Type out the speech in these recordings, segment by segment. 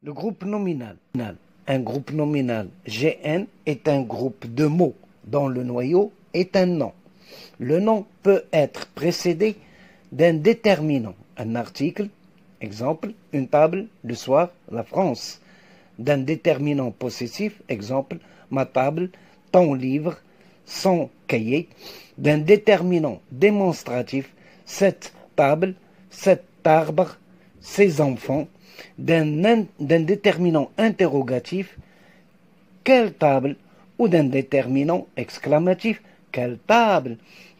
Le groupe nominal. Un groupe nominal GN est un groupe de mots dont le noyau est un nom. Le nom peut être précédé d'un déterminant, un article, exemple, une table, le soir, la France, d'un déterminant possessif, exemple, ma table, ton livre, son cahier, d'un déterminant démonstratif, cette table, cet arbre, ses enfants, d'un déterminant interrogatif, quelle table, ou d'un déterminant exclamatif, quelle table,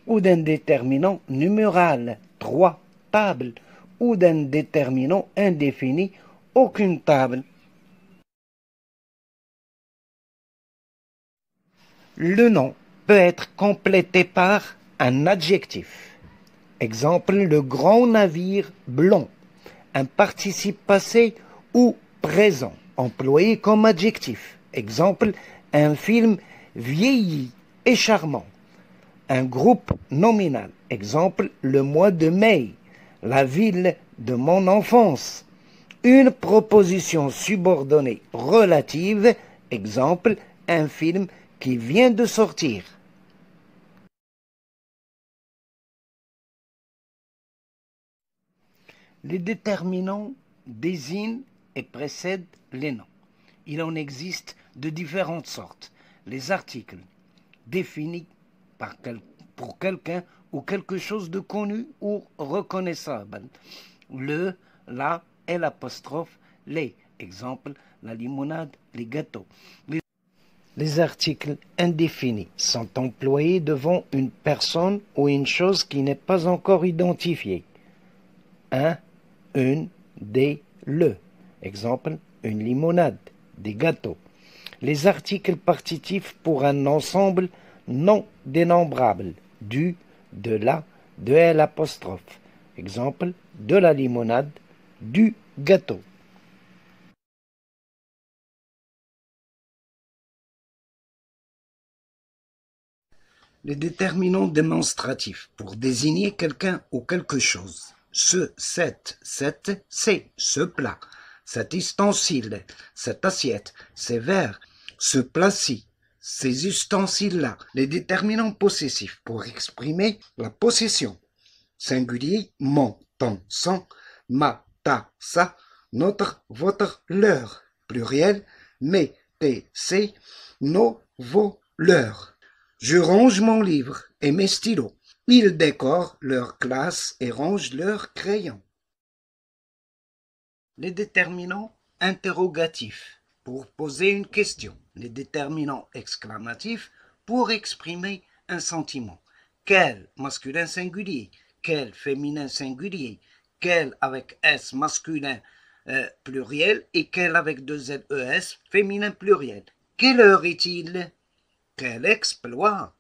ou d'un déterminant numéral, 3 tables, ou d'un déterminant indéfini, aucune table. Le nom peut être complété par un adjectif. Exemple, le grand navire blond. Un participe passé ou présent, employé comme adjectif. Exemple, un film vieilli et charmant. Un groupe nominal. Exemple, le mois de mai. La ville de mon enfance. Une proposition subordonnée relative. Exemple, un film qui vient de sortir. Les déterminants désignent et précèdent les noms. Il en existe de différentes sortes. Les articles définis pour quelqu'un ou quelque chose de connu ou reconnaissable. Le, la et l'apostrophe, les. Exemple, la limonade, les gâteaux. Les articles indéfinis sont employés devant une personne ou une chose qui n'est pas encore identifiée. Un, une, des, le. Exemple, une limonade, des gâteaux. Les articles partitifs pour un ensemble non dénombrable, du, de la, de l'apostrophe. Exemple, de la limonade, du gâteau. Les déterminants démonstratifs pour désigner quelqu'un ou quelque chose. Ce, cette, c'est, ce plat, cet ustensile, cette assiette, ces verres, ce plat-ci, ces ustensiles-là. Les déterminants possessifs pour exprimer la possession. Singulier, mon, ton, son, ma, ta, sa, notre, votre, leur. Pluriel, mes, tes, ses, nos, vos, leurs. Je range mon livre et mes stylos. Ils décorent leur classe et rangent leurs crayons. Les déterminants interrogatifs pour poser une question. Les déterminants exclamatifs pour exprimer un sentiment. Quel masculin singulier, quel féminin singulier, quel avec S masculin pluriel et quel avec deux LES féminin pluriel. Quelle heure est-il? Quel exploit!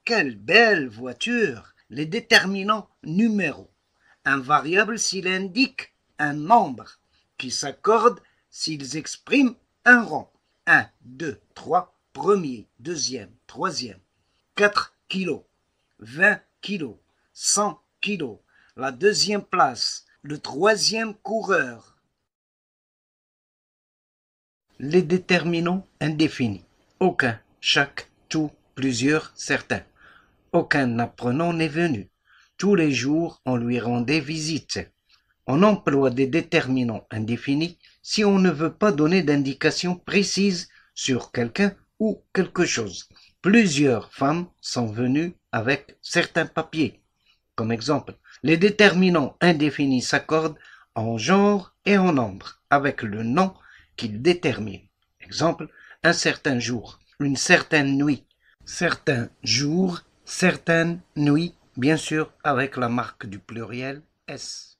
Quelle belle voiture! Les déterminants numéros. Un variable s'il indique un nombre, qui s'accorde s'ils expriment un rang. 1, 2, 3, premier, deuxième, troisième. 4 kilos, 20 kilos, 100 kilos. La deuxième place, le troisième coureur. Les déterminants indéfinis. Aucun, chaque, tout, plusieurs, certains. Aucun apprenant n'est venu. Tous les jours, on lui rendait visite. On emploie des déterminants indéfinis si on ne veut pas donner d'indications précises sur quelqu'un ou quelque chose. Plusieurs femmes sont venues avec certains papiers. Comme exemple, les déterminants indéfinis s'accordent en genre et en nombre avec le nom qu'ils déterminent. Exemple, un certain jour, une certaine nuit, certains jours, certaines nuits, bien sûr avec la marque du pluriel S.